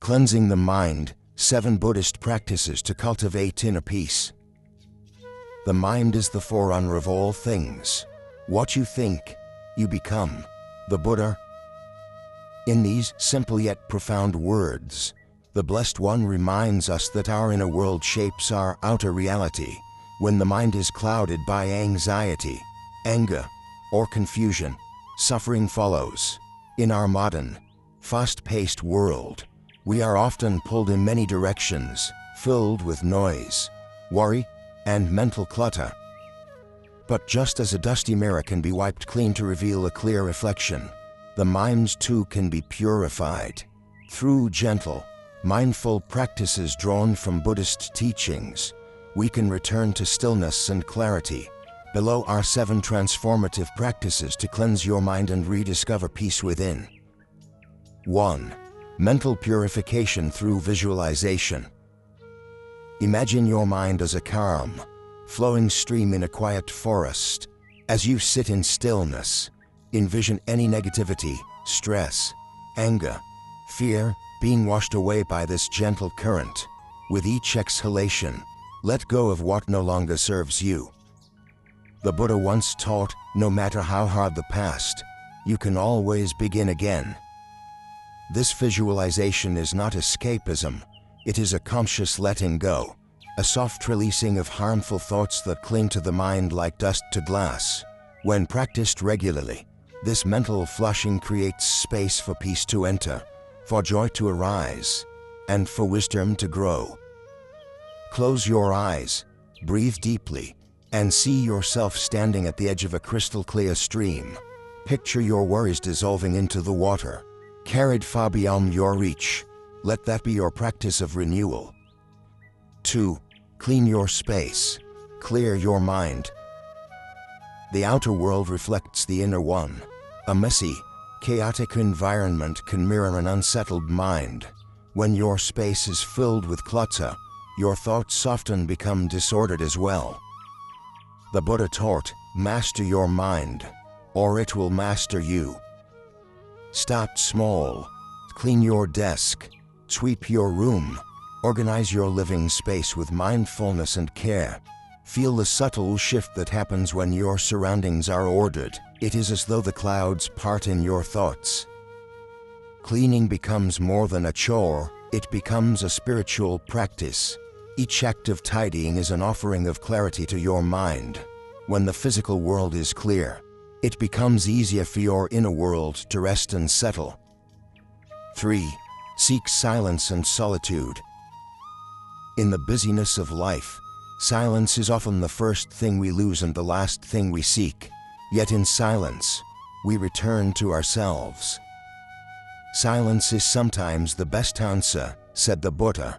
Cleansing the mind, 7 Buddhist practices to cultivate inner peace. The mind is the forerunner of all things. What you think, you become. The Buddha. In these simple yet profound words, the Blessed One reminds us that our inner world shapes our outer reality. When the mind is clouded by anxiety, anger, or confusion, suffering follows. In our modern, fast-paced world, we are often pulled in many directions, filled with noise, worry, and mental clutter. But just as a dusty mirror can be wiped clean to reveal a clear reflection, the mind too can be purified. Through gentle, mindful practices drawn from Buddhist teachings, we can return to stillness and clarity. Below are 7 transformative practices to cleanse your mind and rediscover peace within. 1. Mental purification through visualization. Imagine your mind as a calm, flowing stream in a quiet forest. As you sit in stillness, envision any negativity, stress, anger, fear being washed away by this gentle current. With each exhalation, let go of what no longer serves you. The Buddha once taught, no matter how hard the past, you can always begin again. This visualization is not escapism, it is a conscious letting go, a soft releasing of harmful thoughts that cling to the mind like dust to glass. When practiced regularly, this mental flushing creates space for peace to enter, for joy to arise, and for wisdom to grow. Close your eyes, breathe deeply, and see yourself standing at the edge of a crystal clear stream. Picture your worries dissolving into the water, carried far beyond your reach. Let that be your practice of renewal. 2. Clean your space. Clear your mind. The outer world reflects the inner one. A messy, chaotic environment can mirror an unsettled mind. When your space is filled with clutter, your thoughts often become disordered as well. The Buddha taught, master your mind, or it will master you. Start small. Clean your desk, sweep your room, organize your living space with mindfulness and care. Feel the subtle shift that happens when your surroundings are ordered. It is as though the clouds part in your thoughts. Cleaning becomes more than a chore, it becomes a spiritual practice. Each act of tidying is an offering of clarity to your mind. When the physical world is clear, it becomes easier for your inner world to rest and settle. 3. Seek silence and solitude. In the busyness of life, silence is often the first thing we lose and the last thing we seek. Yet in silence, we return to ourselves. Silence is sometimes the best answer, said the Buddha.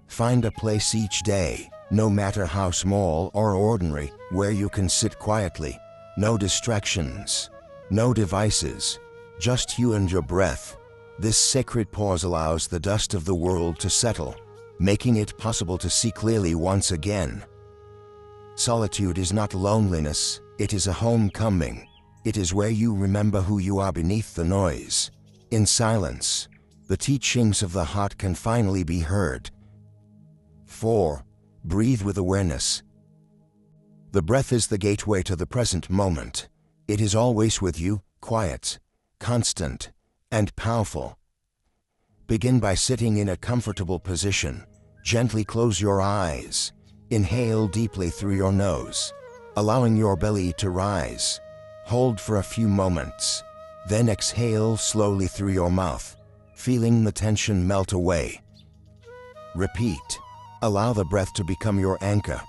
Find a place each day, no matter how small or ordinary, where you can sit quietly. No distractions, no devices, just you and your breath. This sacred pause allows the dust of the world to settle, making it possible to see clearly once again. Solitude is not loneliness, it is a homecoming. It is where you remember who you are beneath the noise. In silence, the teachings of the heart can finally be heard. 4. Breathe with awareness. The breath is the gateway to the present moment. It is always with you, quiet, constant, and powerful. Begin by sitting in a comfortable position. Gently close your eyes. Inhale deeply through your nose, allowing your belly to rise. Hold for a few moments. Then exhale slowly through your mouth, feeling the tension melt away. Repeat. Allow the breath to become your anchor.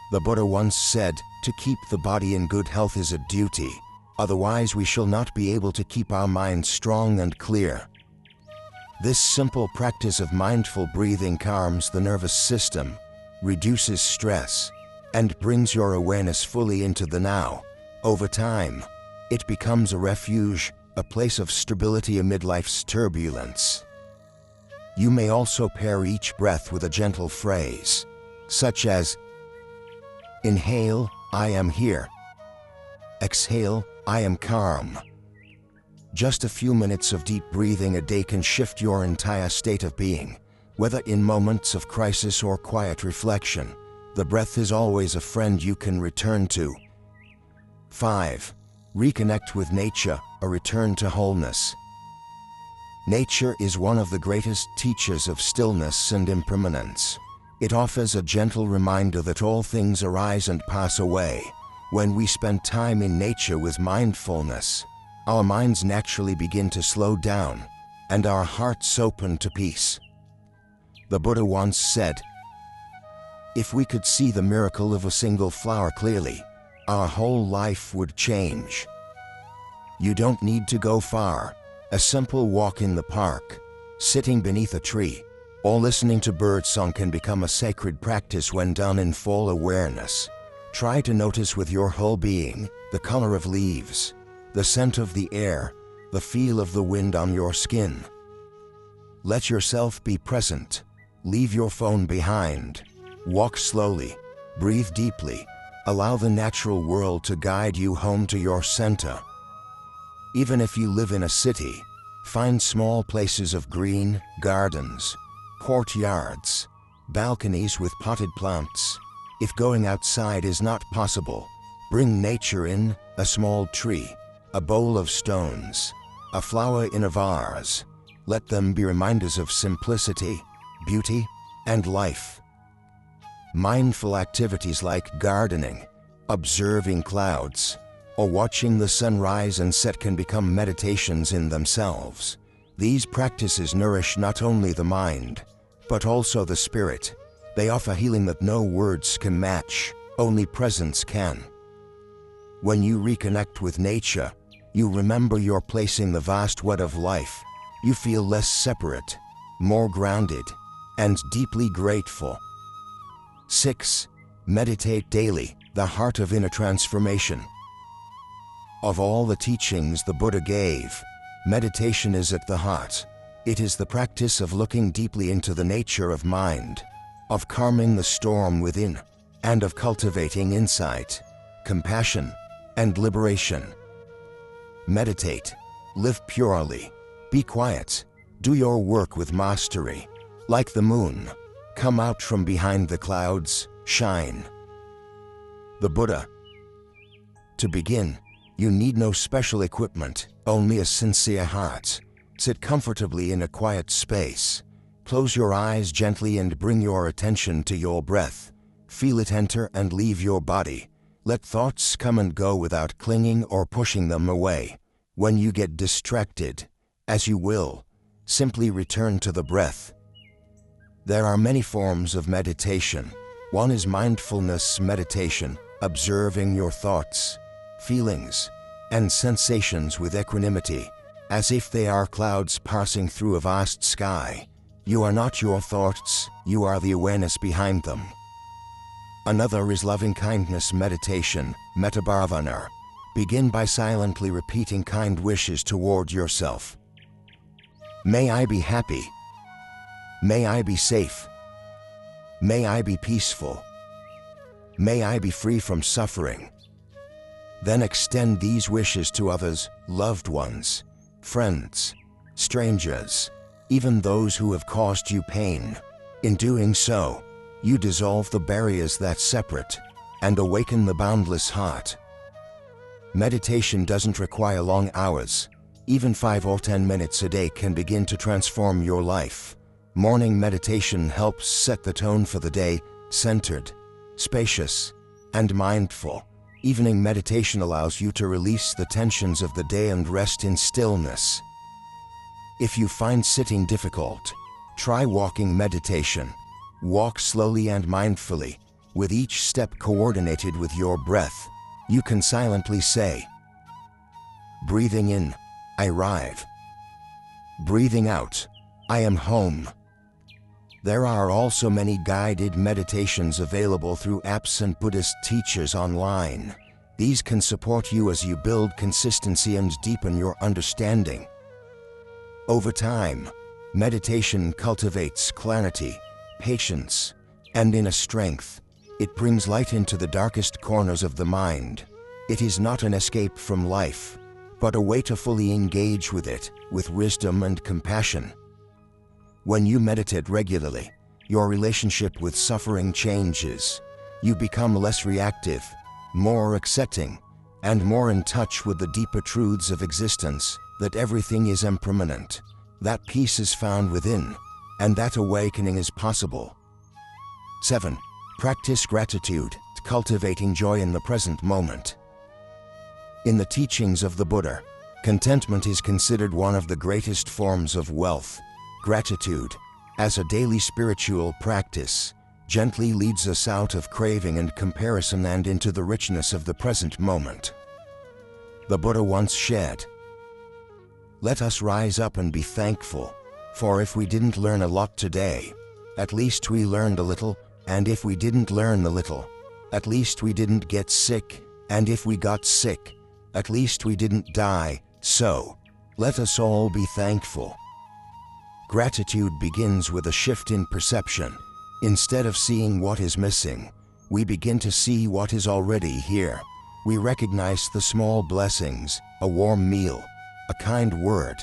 The Buddha once said, to keep the body in good health is a duty, otherwise we shall not be able to keep our minds strong and clear. This simple practice of mindful breathing calms the nervous system, reduces stress, and brings your awareness fully into the now. Over time, it becomes a refuge, a place of stability amid life's turbulence. You may also pair each breath with a gentle phrase, such as, inhale, I am here. Exhale, I am calm. Just a few minutes of deep breathing a day can shift your entire state of being. Whether in moments of crisis or quiet reflection, the breath is always a friend you can return to. 5. Reconnect with nature, a return to wholeness. Nature is one of the greatest teachers of stillness and impermanence. It offers a gentle reminder that all things arise and pass away. When we spend time in nature with mindfulness, our minds naturally begin to slow down, and our hearts open to peace. The Buddha once said, "If we could see the miracle of a single flower clearly, our whole life would change." You don't need to go far. A simple walk in the park, sitting beneath a tree, or listening to birdsong can become a sacred practice when done in full awareness. Try to notice with your whole being the color of leaves, the scent of the air, the feel of the wind on your skin. Let yourself be present. Leave your phone behind. Walk slowly. Breathe deeply. Allow the natural world to guide you home to your center. Even if you live in a city, find small places of green, gardens, courtyards, balconies with potted plants. If going outside is not possible, bring nature in, a small tree, a bowl of stones, a flower in a vase. Let them be reminders of simplicity, beauty, and life. Mindful activities like gardening, observing clouds, or watching the sun rise and set can become meditations in themselves. These practices nourish not only the mind, but also the spirit. They offer healing that no words can match, only presence can. When you reconnect with nature, you remember your place in the vast web of life. You feel less separate, more grounded, and deeply grateful. 6. Meditate daily, the heart of inner transformation. Of all the teachings the Buddha gave, meditation is at the heart. It is the practice of looking deeply into the nature of mind, of calming the storm within, and of cultivating insight, compassion, and liberation. Meditate, live purely, be quiet, do your work with mastery. Like the moon, come out from behind the clouds, shine. The Buddha. To begin, you need no special equipment, only a sincere heart. Sit comfortably in a quiet space. Close your eyes gently and bring your attention to your breath. Feel it enter and leave your body. Let thoughts come and go without clinging or pushing them away. When you get distracted, as you will, simply return to the breath. There are many forms of meditation. One is mindfulness meditation, observing your thoughts, feelings, and sensations with equanimity, as if they are clouds passing through a vast sky. You are not your thoughts, you are the awareness behind them. Another is loving-kindness meditation, metabhavana. Begin by silently repeating kind wishes toward yourself. May I be happy. May I be safe. May I be peaceful. May I be free from suffering. Then extend these wishes to others, loved ones, friends, strangers, even those who have caused you pain. In doing so, you dissolve the barriers that separate and awaken the boundless heart. Meditation doesn't require long hours. Even 5 or 10 minutes a day can begin to transform your life. Morning meditation helps set the tone for the day, centered, spacious, and mindful. Evening meditation allows you to release the tensions of the day and rest in stillness. If you find sitting difficult, try walking meditation. Walk slowly and mindfully, with each step coordinated with your breath. You can silently say, breathing in, I arrive. Breathing out, I am home. There are also many guided meditations available through apps and Buddhist teachers online. These can support you as you build consistency and deepen your understanding. Over time, meditation cultivates clarity, patience, and inner strength. It brings light into the darkest corners of the mind. It is not an escape from life, but a way to fully engage with it, with wisdom and compassion. When you meditate regularly, your relationship with suffering changes. You become less reactive, more accepting, and more in touch with the deeper truths of existence, that everything is impermanent, that peace is found within, and that awakening is possible. 7. Practice gratitude, cultivating joy in the present moment. In the teachings of the Buddha, contentment is considered one of the greatest forms of wealth. Gratitude, as a daily spiritual practice, gently leads us out of craving and comparison and into the richness of the present moment. The Buddha once said, "Let us rise up and be thankful, for if we didn't learn a lot today, at least we learned a little, and if we didn't learn a little, at least we didn't get sick, and if we got sick, at least we didn't die, so let us all be thankful." Gratitude begins with a shift in perception. Instead of seeing what is missing, we begin to see what is already here. We recognize the small blessings, a warm meal, a kind word,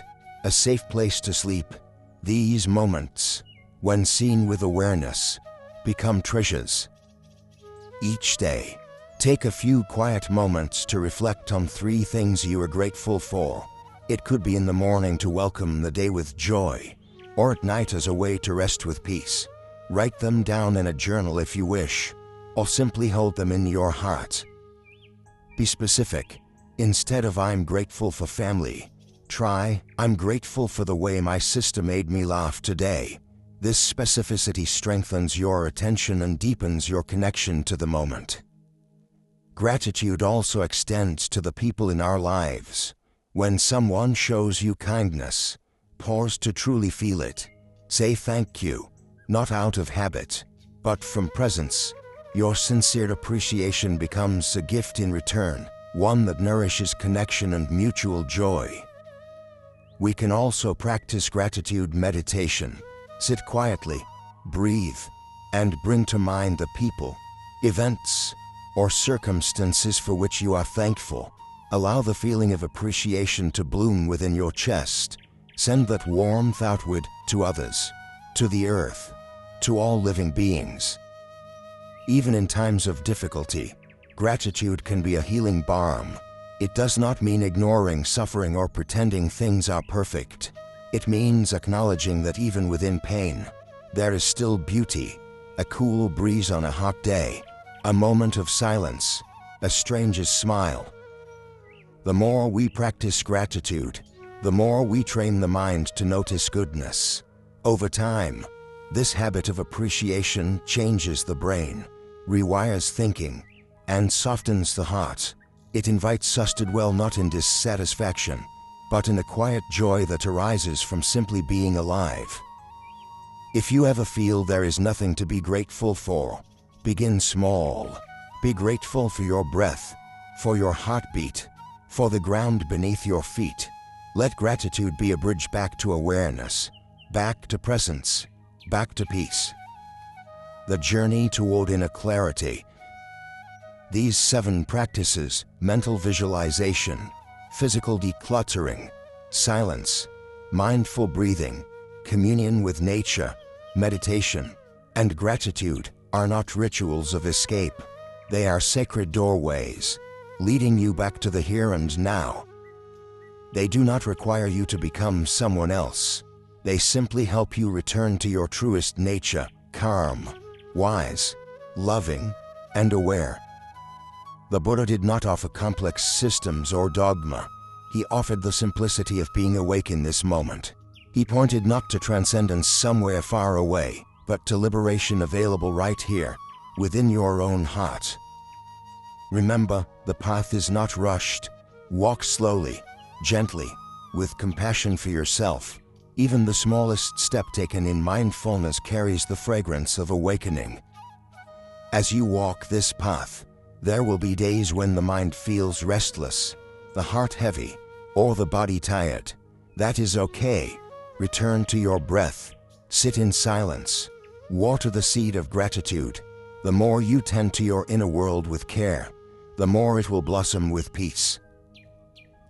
a safe place to sleep. These moments, when seen with awareness, become treasures. Each day, take a few quiet moments to reflect on 3 things you are grateful for. It could be in the morning to welcome the day with joy, or at night as a way to rest with peace. Write them down in a journal if you wish, or simply hold them in your heart. Be specific. Instead of "I'm grateful for family," try "I'm grateful for the way my sister made me laugh today." This specificity strengthens your attention and deepens your connection to the moment. Gratitude also extends to the people in our lives. When someone shows you kindness, pause to truly feel it. Say thank you, not out of habit, but from presence. Your sincere appreciation becomes a gift in return, one that nourishes connection and mutual joy. We can also practice gratitude meditation. Sit quietly, breathe, and bring to mind the people, events, or circumstances for which you are thankful. Allow the feeling of appreciation to bloom within your chest. Send that warmth outward to others, to the earth, to all living beings. Even in times of difficulty, gratitude can be a healing balm. It does not mean ignoring suffering or pretending things are perfect. It means acknowledging that even within pain, there is still beauty, a cool breeze on a hot day, a moment of silence, a stranger's smile. The more we practice gratitude, the more we train the mind to notice goodness. Over time, this habit of appreciation changes the brain, rewires thinking, and softens the heart. It invites us to dwell not in dissatisfaction, but in a quiet joy that arises from simply being alive. If you ever feel there is nothing to be grateful for, begin small. Be grateful for your breath, for your heartbeat, for the ground beneath your feet. Let gratitude be a bridge back to awareness, back to presence, back to peace. The journey toward inner clarity. These 7 practices, mental visualization, physical decluttering, silence, mindful breathing, communion with nature, meditation, and gratitude, are not rituals of escape. They are sacred doorways, leading you back to the here and now. They do not require you to become someone else. They simply help you return to your truest nature, calm, wise, loving, and aware. The Buddha did not offer complex systems or dogma. He offered the simplicity of being awake in this moment. He pointed not to transcendence somewhere far away, but to liberation available right here, within your own heart. Remember, the path is not rushed. Walk slowly, gently, with compassion for yourself. Even the smallest step taken in mindfulness carries the fragrance of awakening. As you walk this path, there will be days when the mind feels restless, the heart heavy, or the body tired. That is okay. Return to your breath. Sit in silence. Water the seed of gratitude. The more you tend to your inner world with care, the more it will blossom with peace.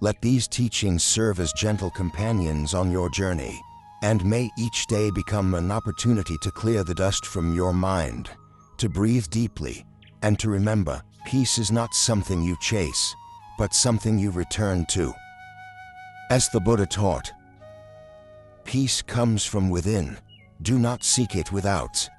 Let these teachings serve as gentle companions on your journey, and may each day become an opportunity to clear the dust from your mind, to breathe deeply, and to remember, peace is not something you chase, but something you return to. As the Buddha taught, peace comes from within. Do not seek it without.